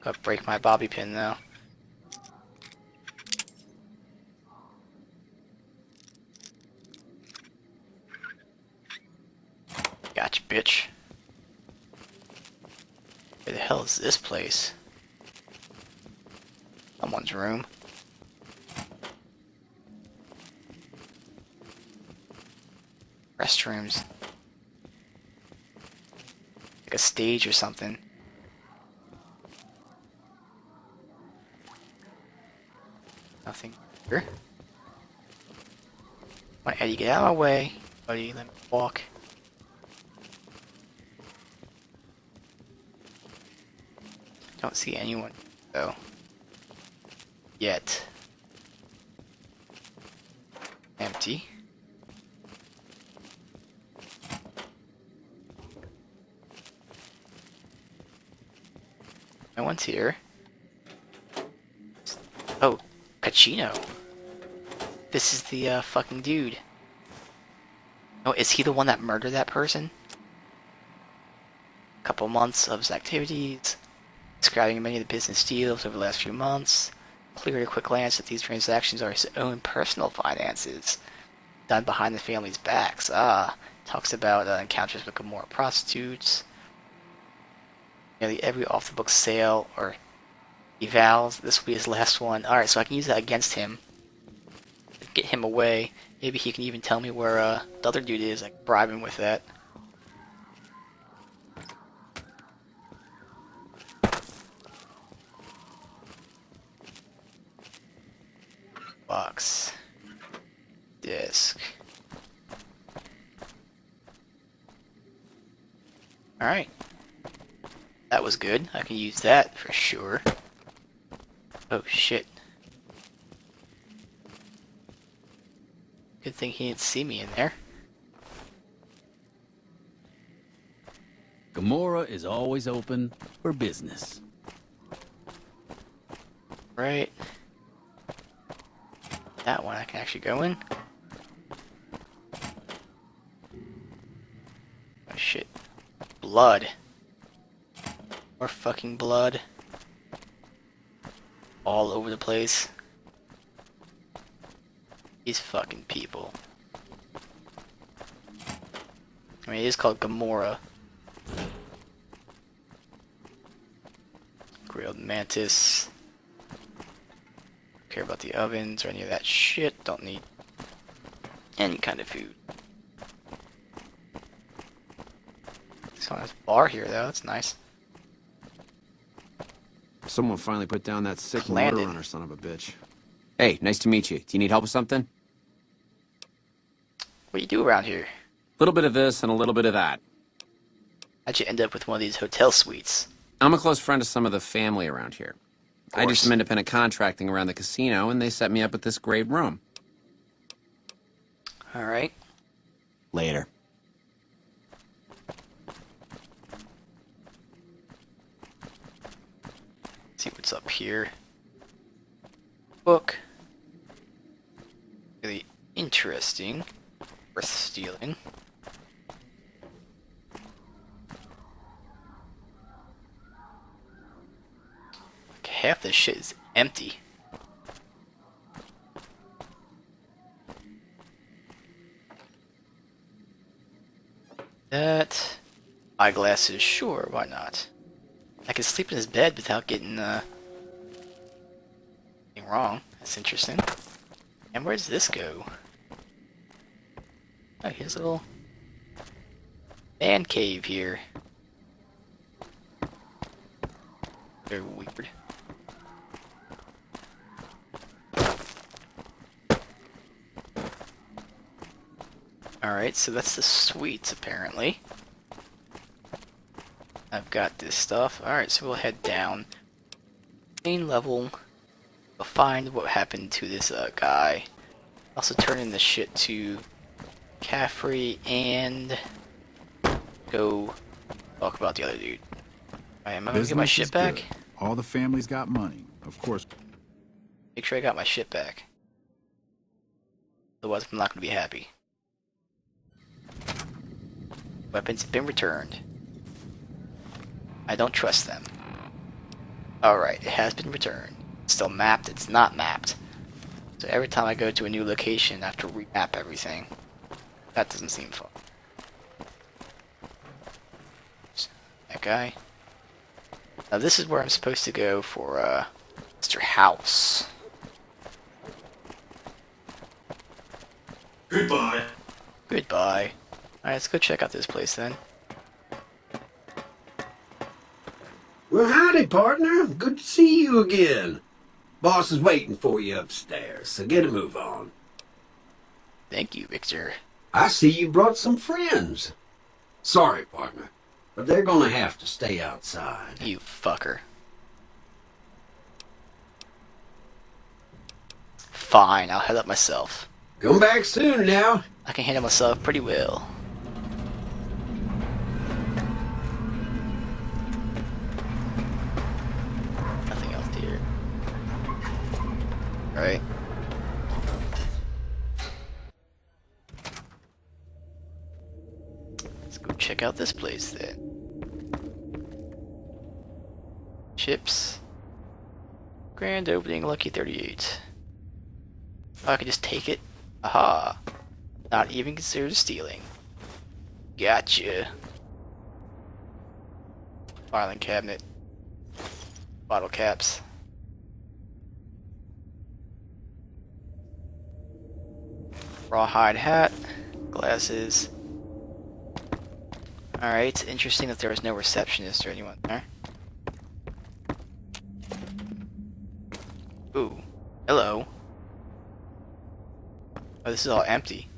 Gotta break my bobby pin now. Gotcha, bitch. Where the hell is this place? Someone's room. Restrooms. Like a stage or something. Nothing here. Come on, Eddie, get out of my way. Buddy, let me walk. Don't see anyone, though. Yet. Empty. No one's here. Oh, Pacino. This is the fucking dude. Oh, is he the one that murdered that person? Couple months of his activities. Describing many of the business deals over the last few months. Clear at a quick glance that these transactions are his own personal finances. Done behind the family's backs. Talks about encounters with Gomorrah prostitutes. Nearly every off-the-book sale or evals. This will be his last one. Alright, so I can use that against him. Get him away. Maybe he can even tell me where the other dude is. I can bribe him with that. Box. Disc. Alright. That was good. I can use that for sure. Oh shit. Good thing he didn't see me in there. Gomorrah is always open for business. Right. That one I can actually go in. Oh shit. Blood. More fucking blood. All over the place. These fucking people. I mean, it is called Gomorrah. Grilled mantis. Don't care about the ovens or any of that shit. Don't need any kind of food. Someone has a bar here though, that's nice. Someone finally put down that sick Landed. motor runner son of a bitch. Hey, nice to meet you. Do you need help with something? What do you do around here? A little bit of this and a little bit of that. How'd you end up with one of these hotel suites? I'm a close friend of some of the family around here. I do some independent contracting around the casino, and they set me up with this great room. Alright. Later. See what's up here. Book. Really interesting. Worth stealing. Like half this shit is empty. That eyeglasses, sure, why not? I can sleep in his bed without getting wrong. That's interesting. And where does this go? Oh, here's a little man cave here. Very weird. Alright, so that's the suites apparently. I've got this stuff. Alright, so we'll head down. Main level. We'll find what happened to this guy. Also turn in the shit to Caffrey and go talk about the other dude. Alright, am I gonna get my shit back? Good. All the families got money, of course. Make sure I got my shit back. Otherwise I'm not gonna be happy. Weapons have been returned. I don't trust them. Alright, it has been returned. It's still mapped, it's not mapped. So every time I go to a new location, I have to remap everything. That doesn't seem fun. That guy. Now this is where I'm supposed to go for, Mr. House. Goodbye. Goodbye. Alright, let's go check out this place then. Well, howdy, partner. Good to see you again. Boss is waiting for you upstairs, so get a move on. Thank you, Victor. I see you brought some friends. Sorry, partner, but they're gonna have to stay outside. You fucker. Fine, I'll head up myself. Come back soon now. I can handle myself pretty well. Nothing else here. Right. Let's go check out this place then. Chips. Grand opening, lucky 38. Oh, I can just take it. Aha. Not even considered stealing. Gotcha. Filing cabinet. Bottle caps. Rawhide hat. Glasses. Alright, it's interesting that there was no receptionist or anyone there. Ooh. Hello. Oh, this is all empty.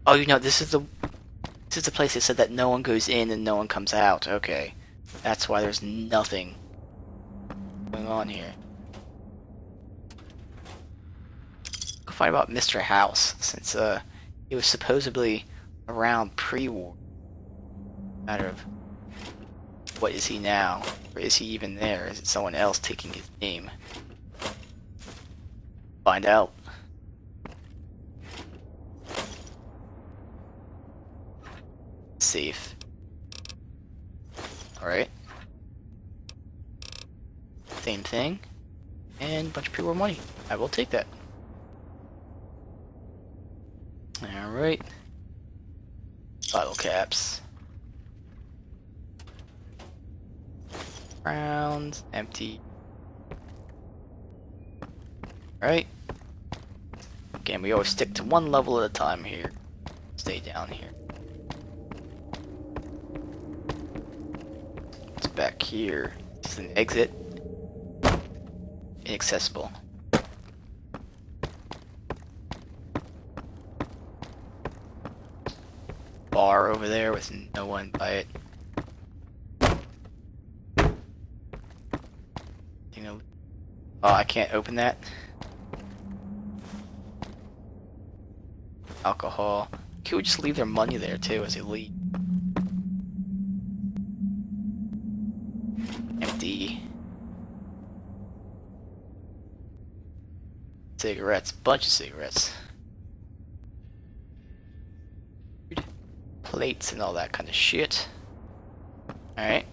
Oh, you know, this is the place that said that no one goes in and no one comes out. Okay. That's why there's nothing going on here. I'll find out about Mr. House, since he was supposedly around pre-war. Matter of what is he now? Or is he even there? Is it someone else taking his name? Find out. Safe. Alright. Same thing. And a bunch of pre-war money. I will take that. Alright. Bottle caps. Rounds. Empty. Alright. Again, we always stick to one level at a time here. Stay down here. What's back here? This is an exit. Inaccessible. Bar over there with no one by it. You know, oh, I can't open that. Alcohol. Can we just leave their money there too as they leave? Empty. Cigarettes. Bunch of cigarettes. Plates and all that kind of shit. Alright.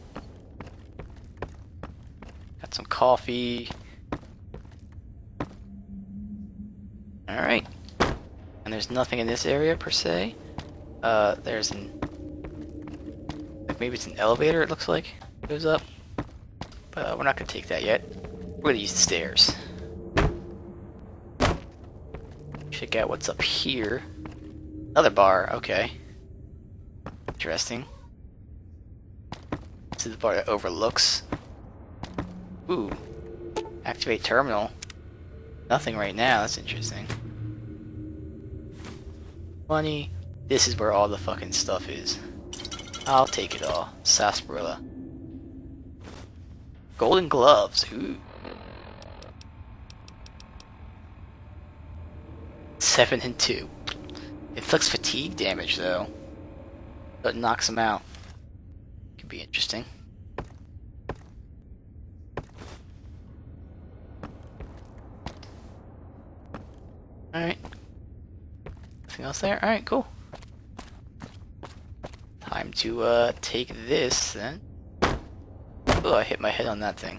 Got some coffee. Alright. And there's nothing in this area per se. There's an... like maybe it's an elevator, it looks like. It goes up. But we're not gonna take that yet. We're gonna use the stairs. Check out what's up here. Another bar, okay. Interesting. This is the bar that overlooks. Ooh. Activate terminal. Nothing right now, that's interesting. Money. This is where all the fucking stuff is. I'll take it all. Sarsaparilla. Golden gloves. Ooh. 7 and 2. Inflicts fatigue damage though. But knocks him out. Could be interesting. Alright. Nothing else there? Alright, cool. Time to take this then. Oh, I hit my head on that thing.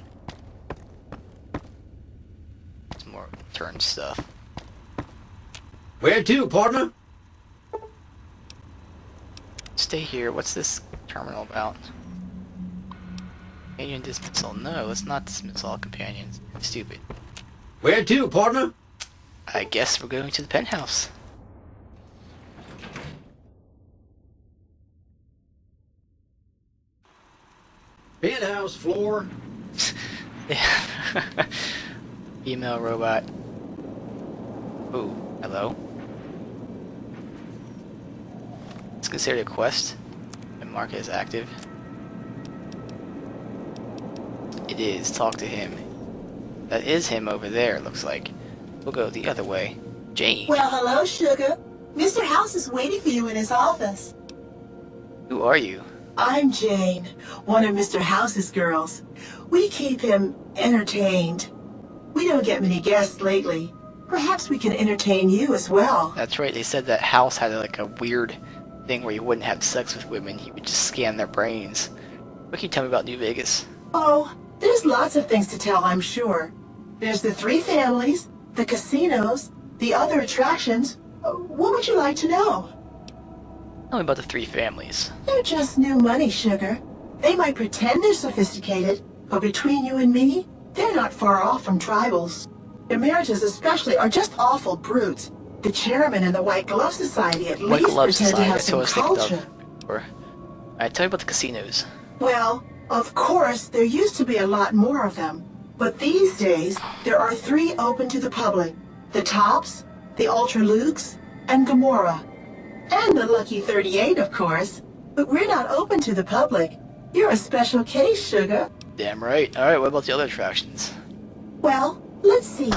return stuff. Where to, partner? Stay here. What's this terminal about? Companion dismissal. No, let's not dismiss all companions. Stupid. Where to, partner? I guess we're going to the penthouse. Penthouse floor. Yeah. Email robot. Ooh, hello. It's considered a quest and mark it as active. It is. Talk to him. That is him over there, it looks like. We'll go the other way. Jane. Well, hello, sugar. Mr. House is waiting for you in his office. Who are you? I'm Jane, one of Mr. House's girls. We keep him entertained. We don't get many guests lately. Perhaps we can entertain you as well. That's right, they said that House had like a weird thing where he wouldn't have sex with women, he would just scan their brains. What can you tell me about New Vegas? Oh, there's lots of things to tell, I'm sure. There's the 3 families, the casinos, the other attractions. What would you like to know? Tell me about the 3 families. They're just new money, sugar. They might pretend they're sophisticated, but between you and me, they're not far off from tribals. Emeritus especially are just awful brutes. The chairman and the White Glove Society at White least Glove pretend to Society, have that's what I some was thinking culture. of. Alright, tell me about the casinos. Well, of course, there used to be a lot more of them. But these days, there are 3 open to the public. The Tops, the Ultra Lukes, and Gamora. And the Lucky 38, of course. But we're not open to the public. You're a special case, sugar. Damn right. Alright, what about the other attractions? Well, let's see.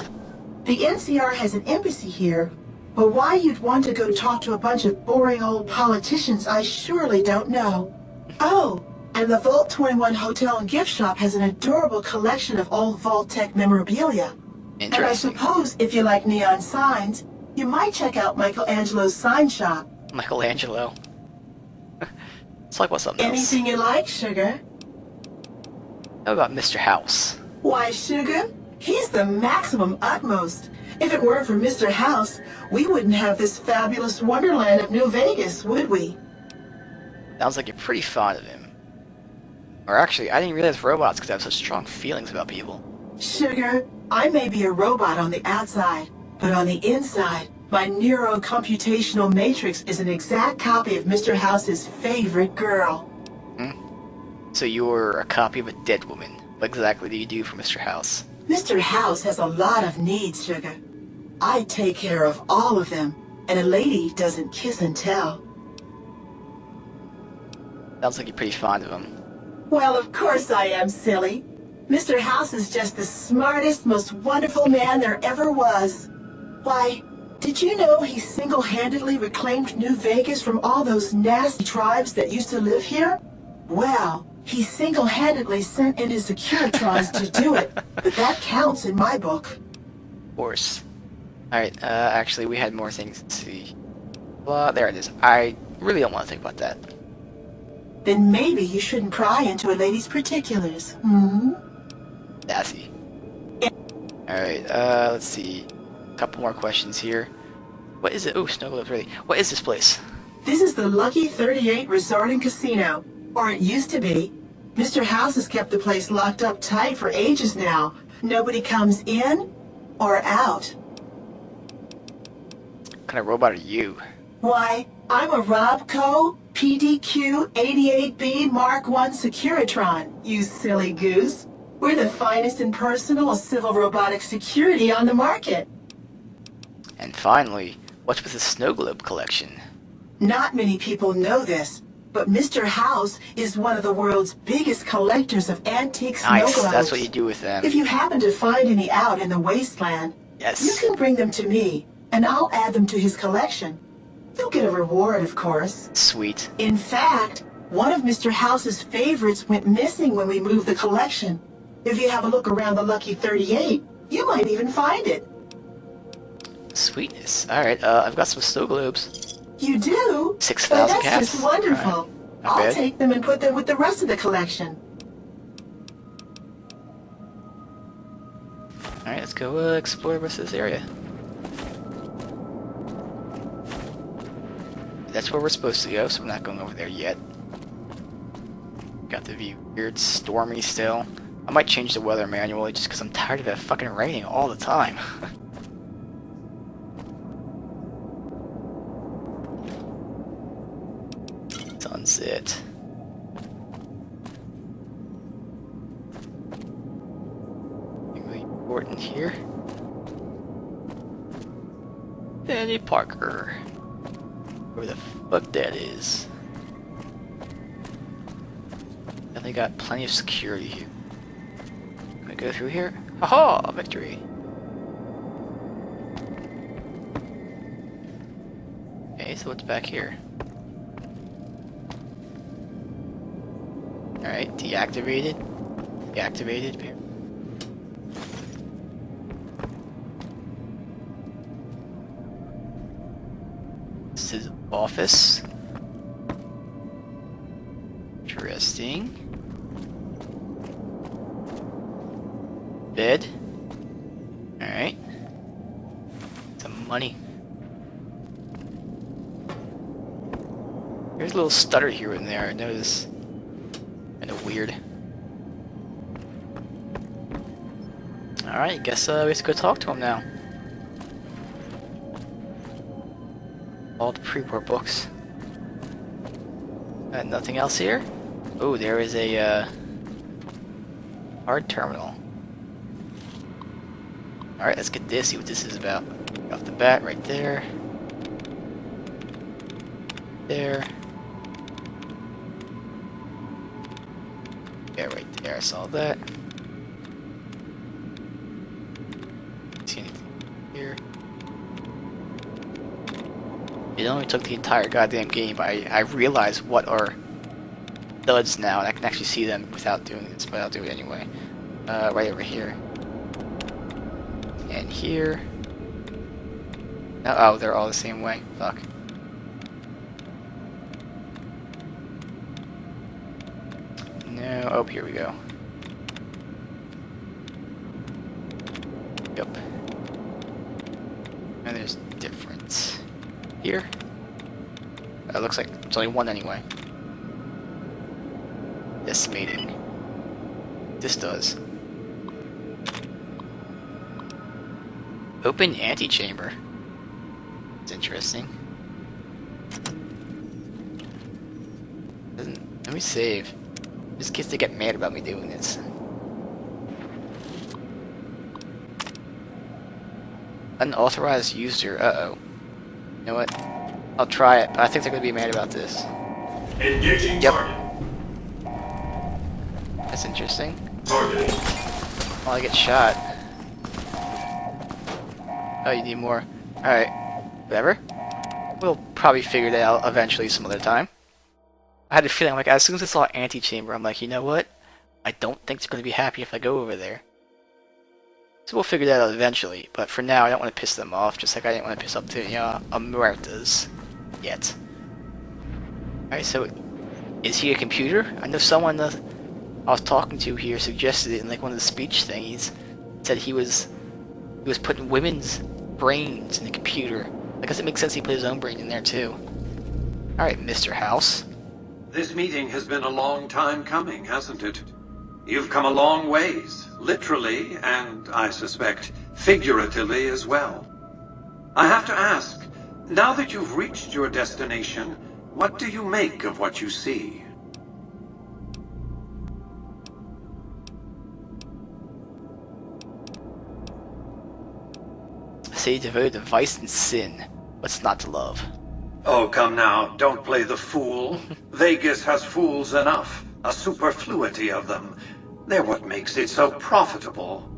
The NCR has an embassy here. But why you'd want to go talk to a bunch of boring old politicians, I surely don't know. Oh, and the Vault 21 Hotel and Gift Shop has an adorable collection of old Vault-Tech memorabilia. And I Interesting. suppose if you like neon signs, you might check out Michelangelo's sign shop. Michelangelo. Let's talk about something else. Anything you like, sugar. How about Mr. House? Why, sugar? He's the maximum utmost. If it weren't for Mr. House, we wouldn't have this fabulous wonderland of New Vegas, would we? Sounds like you're pretty fond of him. Or actually, I didn't realize robots could have such strong feelings about people. Sugar, I may be a robot on the outside, but on the inside, my neuro-computational matrix is an exact copy of Mr. House's favorite girl. So you're a copy of a dead woman. What exactly do you do for Mr. House? Mr. House has a lot of needs, sugar. I take care of all of them, and a lady doesn't kiss and tell. Sounds like you're pretty fond of him. Well, of course I am, silly. Mr. House is just the smartest, most wonderful man there ever was. Why, did you know he single-handedly reclaimed New Vegas from all those nasty tribes that used to live here? Well, he single-handedly sent in his Securitrons to do it, but that counts in my book. Of course. Alright, actually, we had more things to see. Well, there it is. I really don't want to think about that. Then maybe you shouldn't pry into a lady's particulars, Sassy. Alright, let's see. A couple more questions here. What is it? Oh, snow globe's ready. What is this place? This is the Lucky 38 Resort and Casino, or it used to be. Mr. House has kept the place locked up tight for ages now. Nobody comes in or out. What kind of robot are you? Why, I'm a Robco PDQ 88B Mark I Securitron, you silly goose. We're the finest in personal civil robotic security on the market. And finally, what's with the snow globe collection? Not many people know this, but Mr. House is one of the world's biggest collectors of antique snow Nice, globes. that's what you do with them. If you happen to find any out in the wasteland, Yes. you can bring them to me, and I'll add them to his collection. You'll get a reward, of course. Sweet. In fact, one of Mr. House's favorites went missing when we moved the collection. If you have a look around the Lucky 38, you might even find it. Sweetness. Alright, I've got some snow globes. You do? 6,000 Well, that's cats. just wonderful. All right. Not I'll bad. take them and put them with the rest of the collection. Alright, let's go explore the rest of this area. That's where we're supposed to go, so we're not going over there yet. Got the view weird, stormy still. I might change the weather manually just because I'm tired of it fucking raining all the time. Sunset. Anything really important here? Danny Parker. Where the fuck that is. They got plenty of security here. Can we go through here? Haha! Victory! Okay, so what's back here? Alright, deactivated. Deactivated. This is office. Interesting. Bed. Alright. Some money. There's a little stutter here and there, I notice. Kinda weird. Alright, guess we have to go talk to him now. All the pre-war books. Nothing else here? Oh, there is a card terminal. Alright, let's get this, see what this is about. Off the bat, right there. There. Yeah, right there, I saw that. See anything here? It only took the entire goddamn game, but I realize what are studs now, and I can actually see them without doing this, but I'll do it anyway. Right over here. And here. Oh, they're all the same way. Fuck. No. Oh, here we go. Yep. And there's difference. Here. It looks like it's only one anyway. Estimating. This does. Open antechamber. It's interesting. Let me save. Just in case they get mad about me doing this. Unauthorized user. Uh-oh. You know what? I'll try it, but I think they're gonna be mad about this. Engaging Yep. target. That's interesting. Targeting. Oh, I get shot. Oh, you need more. Alright. Whatever. We'll probably figure that out eventually some other time. I had a feeling, like, as soon as I saw antechamber, I'm like, you know what? I don't think they're going to be happy if I go over there. So we'll figure that out eventually. But for now, I don't want to piss them off, just like I didn't want to piss off the Ameritas yet. Alright, so is he a computer? I know someone I was talking to here suggested it in like one of the speech thingies. Said he was putting women's brains in the computer. I guess it makes sense he put his own brain in there too. Alright, Mr. House. This meeting has been a long time coming, hasn't it? You've come a long ways, literally, and I suspect figuratively as well. I have to ask, now that you've reached your destination, what do you make of what you see? Say devoted to vice and sin. What's not to love? Oh, come now, don't play the fool. Vegas has fools enough, a superfluity of them. They're what makes it so profitable.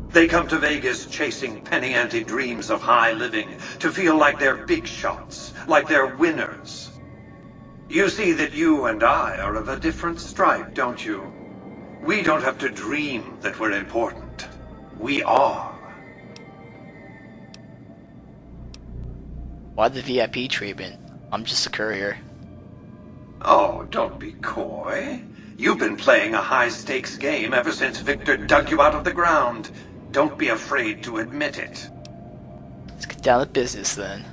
They come to Vegas chasing penny-ante dreams of high living, to feel like they're big shots, like they're winners. You see that you and I are of a different stripe, don't you? We don't have to dream that we're important. We are. Why the VIP treatment? I'm just a courier. Oh, don't be coy. You've been playing a high-stakes game ever since Victor dug you out of the ground. Don't be afraid to admit it. Let's get down to business then.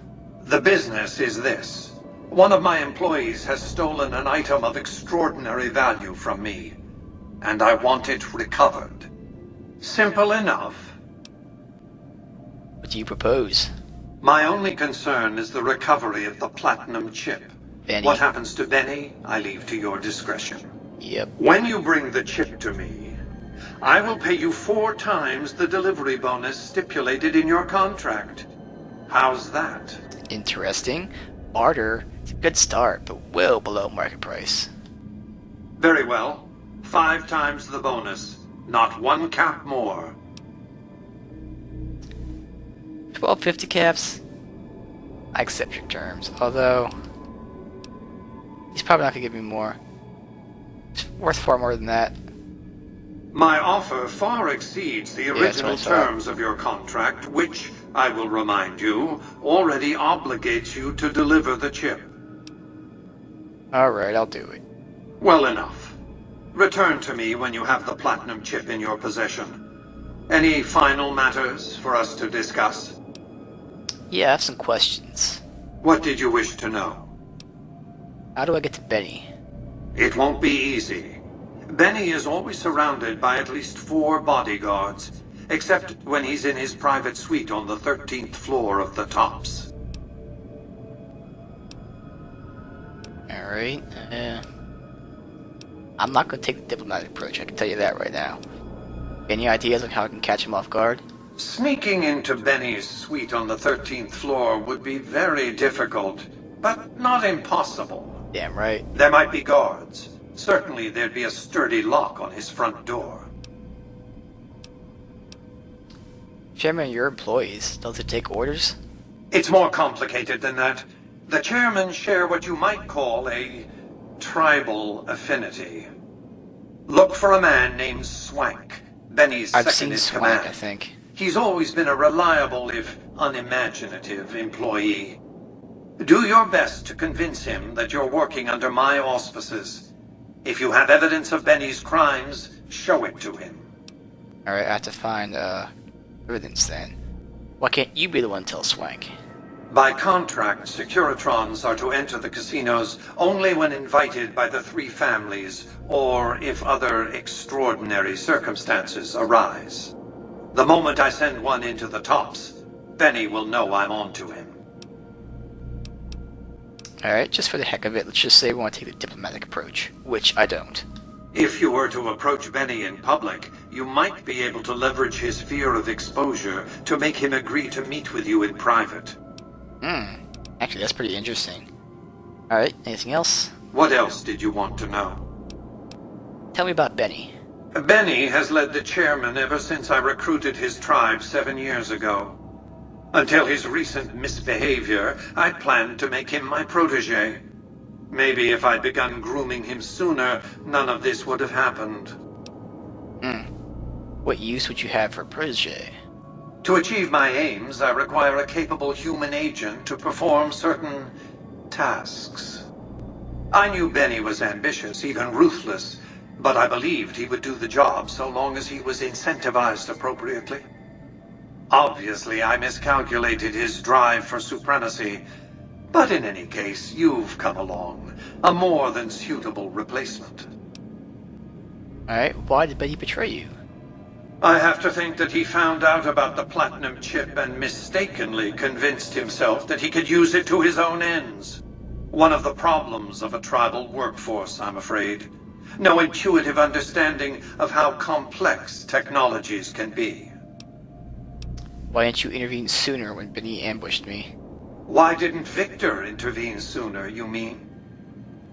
The business is this. One of my employees has stolen an item of extraordinary value from me, and I want it recovered. Simple enough. What do you propose? My only concern is the recovery of the platinum chip. Benny? What happens to Benny, I leave to your discretion. Yep. When you bring the chip to me, I will pay you 4 times the delivery bonus stipulated in your contract. How's that? Interesting. Barter is a good start, but well below market price. Very well. 5 times the bonus. Not 1 cap more. 1250 caps. I accept your terms, although he's probably not gonna give me more. It's worth far more than that. My offer far exceeds the that's original what I thought. terms of your contract, which, I will remind you, already obligates you to deliver the chip. Alright, I'll do it. Well enough. Return to me when you have the platinum chip in your possession. Any final matters for us to discuss? Yeah, I have some questions. What did you wish to know? How do I get to Benny? It won't be easy. Benny is always surrounded by at least 4 bodyguards, except when he's in his private suite on the 13th floor of the Tops. Alright, I'm not gonna take the diplomatic approach, I can tell you that right now. Any ideas on how I can catch him off guard? Sneaking into Benny's suite on the 13th floor would be very difficult, but not impossible. Damn right. There might be guards. Certainly there'd be a sturdy lock on his front door. Chairman, your employees, don't they take orders? It's more complicated than that. The chairmen share what you might call a tribal affinity. Look for a man named Swank, Benny's I've second seen in Swank, command. I think. He's always been a reliable, if unimaginative, employee. Do your best to convince him that you're working under my auspices. If you have evidence of Benny's crimes, show it to him. Alright, I have to find, evidence then. Why can't you be the one to tell Swank? By contract, Securitrons are to enter the casinos only when invited by the 3 families, or if other extraordinary circumstances arise. The moment I send one into the Tops, Benny will know I'm on to him. Alright, just for the heck of it, let's just say we want to take the diplomatic approach, which I don't. If you were to approach Benny in public, you might be able to leverage his fear of exposure to make him agree to meet with you in private. Actually, that's pretty interesting. Alright, anything else? What else did you want to know? Tell me about Benny. Benny has led the chairman ever since I recruited his tribe 7 years ago. Until his recent misbehavior, I'd planned to make him my protege. Maybe if I'd begun grooming him sooner, none of this would have happened. What use would you have for a protege? To achieve my aims, I require a capable human agent to perform certain tasks. I knew Benny was ambitious, even ruthless, but I believed he would do the job so long as he was incentivized appropriately. Obviously, I miscalculated his drive for supremacy, but in any case, you've come along, a more than suitable replacement. Alright, why did Benny betray you? I have to think that he found out about the platinum chip and mistakenly convinced himself that he could use it to his own ends. One of the problems of a tribal workforce, I'm afraid. No intuitive understanding of how complex technologies can be. Why didn't you intervene sooner when Benny ambushed me? Why didn't Victor intervene sooner, you mean?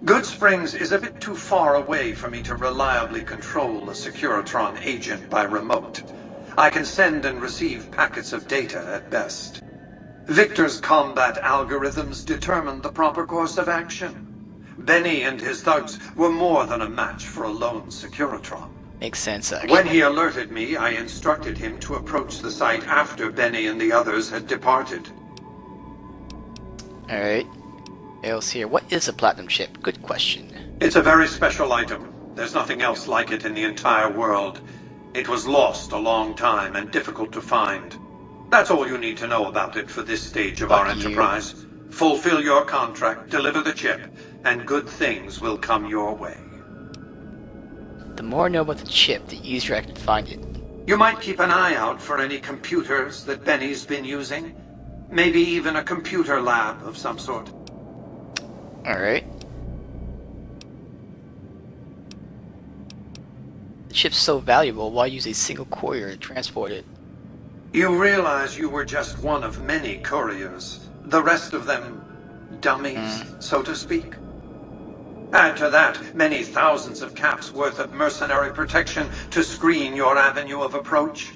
Good Springs is a bit too far away for me to reliably control a Securitron agent by remote. I can send and receive packets of data at best. Victor's combat algorithms determine the proper course of action. Benny and his thugs were more than a match for a lone Securitron. Makes sense, actually. When he alerted me, I instructed him to approach the site after Benny and the others had departed. Alright. Else here. What is a platinum chip? Good question. It's a very special item. There's nothing else like it in the entire world. It was lost a long time and difficult to find. That's all you need to know about it for this stage of our Fuck you. enterprise. Fulfill your contract, deliver the chip, and good things will come your way. The more I know about the chip, the easier I can find it. You might keep an eye out for any computers that Benny's been using. Maybe even a computer lab of some sort. Alright. The chip's so valuable, why use a single courier to transport it? You realize you were just one of many couriers. The rest of them, dummies, so to speak. Add to that many thousands of caps worth of mercenary protection to screen your avenue of approach.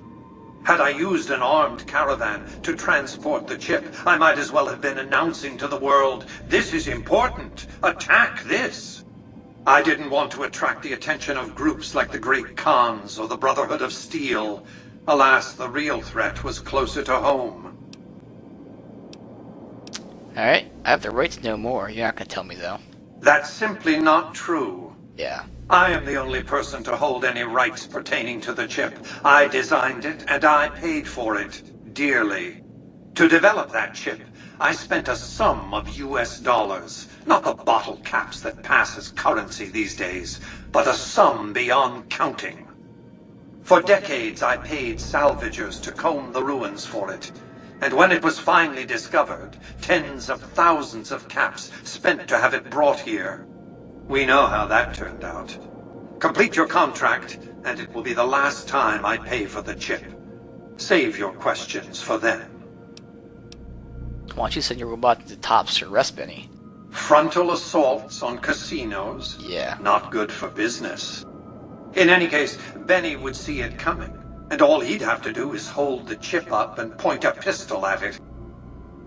Had I used an armed caravan to transport the chip, I might as well have been announcing to the world, "This is important. Attack this." I didn't want to attract the attention of groups like the Great Khans or the Brotherhood of Steel. Alas, the real threat was closer to home. Alright, I have the right to know more. You're not gonna tell me though. That's simply not true. Yeah. I am the only person to hold any rights pertaining to the chip. I designed it, and I paid for it, dearly. To develop that chip, I spent a sum of US dollars. Not the bottle caps that pass as currency these days, but a sum beyond counting. For decades, I paid salvagers to comb the ruins for it. And when it was finally discovered, tens of thousands of caps spent to have it brought here. We know how that turned out. Complete your contract, and it will be the last time I pay for the chip. Save your questions for then. Why don't you send your robot to the tops to arrest Benny? Frontal assaults on casinos? Yeah. Not good for business. In any case, Benny would see it coming, and all he'd have to do is hold the chip up and point a pistol at it.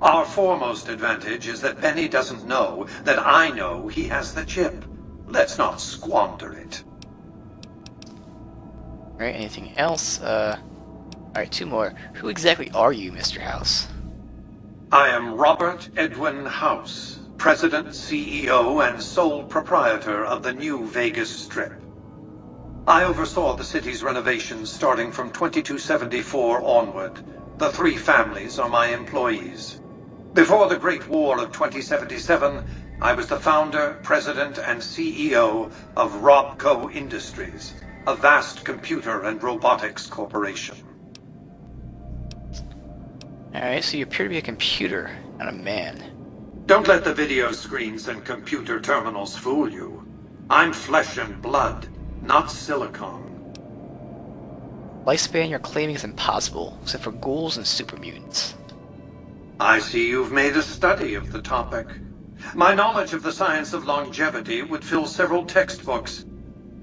Our foremost advantage is that Benny doesn't know that I know he has the chip. Let's not squander it. Alright, anything else? Alright, two more. Who exactly are you, Mr. House? I am Robert Edwin House, President, CEO, and sole proprietor of the new Vegas Strip. I oversaw the city's renovations starting from 2274 onward. The three families are my employees. Before the Great War of 2077, I was the founder, president, and CEO of Robco Industries, a vast computer and robotics corporation. Alright, so you appear to be a computer, not a man. Don't let the video screens and computer terminals fool you. I'm flesh and blood, not silicone. Lifespan you're claiming is impossible, except for ghouls and super mutants. I see you've made a study of the topic. My knowledge of the science of longevity would fill several textbooks.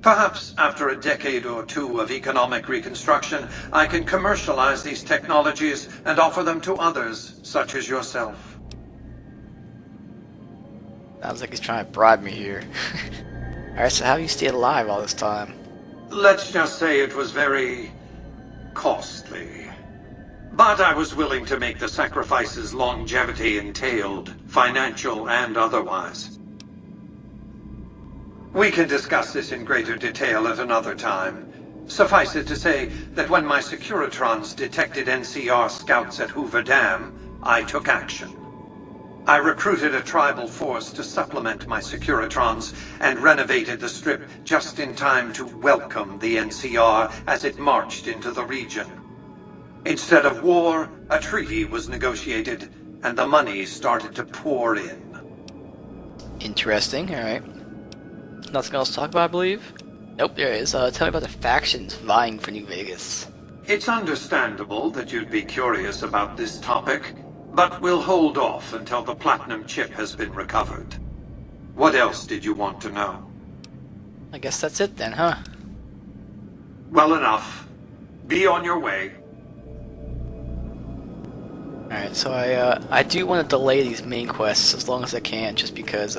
Perhaps after a decade or two of economic reconstruction, I can commercialize these technologies and offer them to others, such as yourself. Sounds like he's trying to bribe me here. Alright, so how have you stayed alive all this time? Let's just say it was very costly. But I was willing to make the sacrifices longevity entailed, financial and otherwise. We can discuss this in greater detail at another time. Suffice it to say that when my Securitrons detected NCR scouts at Hoover Dam, I took action. I recruited a tribal force to supplement my Securitrons and renovated the Strip just in time to welcome the NCR as it marched into the region. Instead of war, a treaty was negotiated, and the money started to pour in. Interesting, alright. Nothing else to talk about, I believe? Nope, there is. Tell me about the factions vying for New Vegas. It's understandable that you'd be curious about this topic, but we'll hold off until the platinum chip has been recovered. What else did you want to know? I guess that's it then, huh? Well enough. Be on your way. Alright, so I do want to delay these main quests as long as I can, just because,